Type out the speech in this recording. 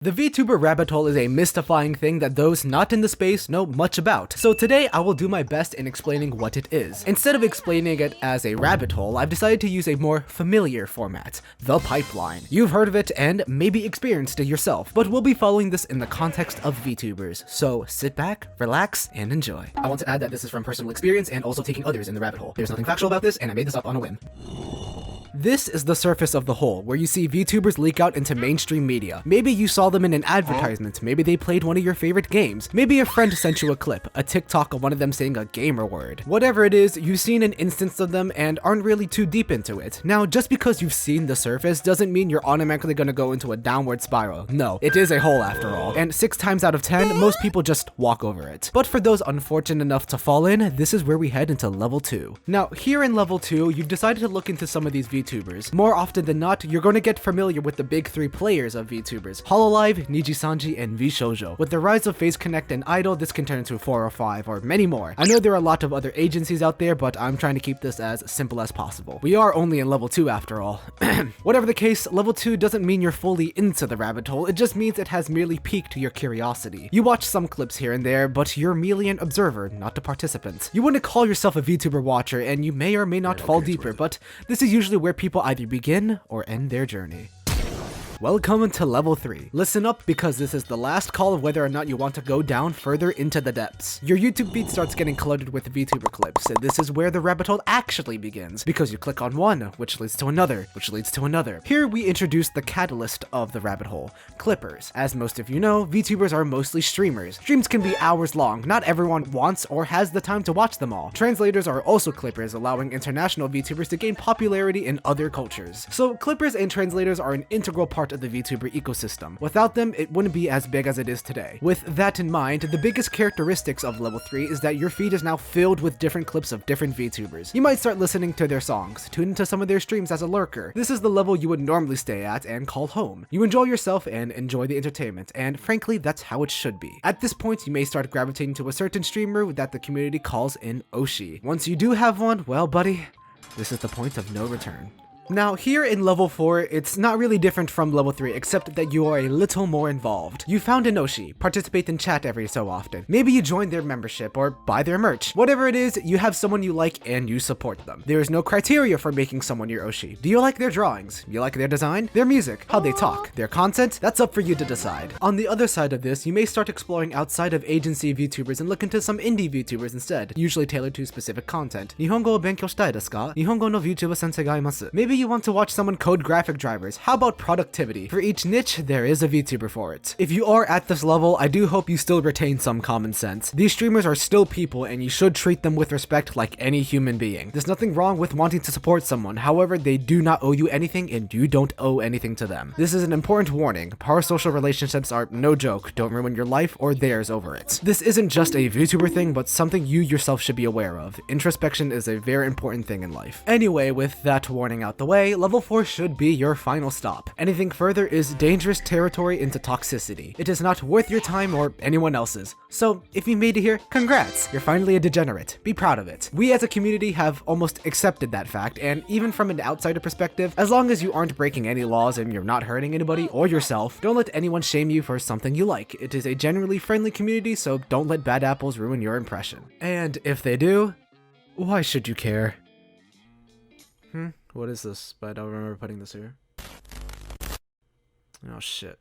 The VTuber rabbit hole is a mystifying thing that those not in the space know much about, so today I will do my best in explaining what it is. Instead of explaining it as a rabbit hole, I've decided to use a more familiar format, the pipeline. You've heard of it and maybe experienced it yourself, but we'll be following this in the context of VTubers, so sit back, relax, and enjoy. I want to add that this is from personal experience and also taking others in the rabbit hole. There's nothing factual about this, and I made this up on a whim. This is the surface of the hole, where you see VTubers leak out into mainstream media. Maybe you saw them in an advertisement, maybe they played one of your favorite games, maybe a friend sent you a clip, a TikTok of one of them saying a gamer word. Whatever it is, you've seen an instance of them and aren't really too deep into it. Now, just because you've seen the surface doesn't mean you're automatically gonna go into a downward spiral. No, it is a hole after all, and 6 times out of 10, most people just walk over it. But for those unfortunate enough to fall in, this is where we head into level 2. Now, here in level 2, you've decided to look into some of these VTubers. More often than not, you're going to get familiar with the big 3 players of VTubers: Hololive, Nijisanji, and VShoujo. With the rise of FaZe Connect and Idol, this can turn into 4 or 5 or many more. I know there are a lot of other agencies out there, but I'm trying to keep this as simple as possible. We are only in level 2 after all. Whatever the case, level 2 doesn't mean you're fully into the rabbit hole, it just means it has merely piqued your curiosity. You watch some clips here and there, but you're merely an observer, not a participant. You wouldn't call yourself a VTuber watcher, and you may or may not fall deeper, but this is usually where people either begin or end their journey. Welcome to level 3. Listen up, because this is the last call of whether or not you want to go down further into the depths. Your YouTube feed starts getting cluttered with VTuber clips, and this is where the rabbit hole actually begins, because you click on one, which leads to another, which leads to another. Here we introduce the catalyst of the rabbit hole, clippers. As most of you know, VTubers are mostly streamers. Streams can be hours long, not everyone wants or has the time to watch them all. Translators are also clippers, allowing international VTubers to gain popularity in other cultures. So clippers and translators are an integral part of the VTuber ecosystem. Without them, it wouldn't be as big as it is today. With that in mind, the biggest characteristics of level 3 is that your feed is now filled with different clips of different VTubers. You might start listening to their songs, tune into some of their streams as a lurker. This is the level you would normally stay at and call home. You enjoy yourself and enjoy the entertainment, and frankly, that's how it should be. At this point, you may start gravitating to a certain streamer that the community calls an Oshi. Once you do have one, well buddy, this is the point of no return. Now, here in level 4, it's not really different from level 3, except that you are a little more involved. You found an Oshi, participate in chat every so often. Maybe you join their membership or buy their merch. Whatever it is, you have someone you like and you support them. There is no criteria for making someone your Oshi. Do you like their drawings? You like their design? Their music? How they talk? Their content? That's up for you to decide. On the other side of this, you may start exploring outside of agency VTubers and look into some indie VTubers instead, usually tailored to specific content. Nihongo o benkyou shitai desu ka? Nihongo no VTuber sensei ga imasu. Maybe you want to watch someone code graphic drivers. How about productivity? For each niche, there is a VTuber for it. If you are at this level, I do hope you still retain some common sense. These streamers are still people, and you should treat them with respect like any human being. There's nothing wrong with wanting to support someone, however, they do not owe you anything and you don't owe anything to them. This is an important warning. Parasocial relationships are no joke. Don't ruin your life or theirs over it. This isn't just a VTuber thing, but something you yourself should be aware of. Introspection is a very important thing in life. Anyway, with that warning out the way, level 4 should be your final stop. Anything further is dangerous territory into toxicity. It is not worth your time or anyone else's. So, if you made it here, congrats! You're finally a degenerate. Be proud of it. We as a community have almost accepted that fact, and even from an outsider perspective, as long as you aren't breaking any laws and you're not hurting anybody or yourself, don't let anyone shame you for something you like. It is a generally friendly community, so don't let bad apples ruin your impression. And if they do, why should you care? What is this? But I don't remember putting this here. Oh shit.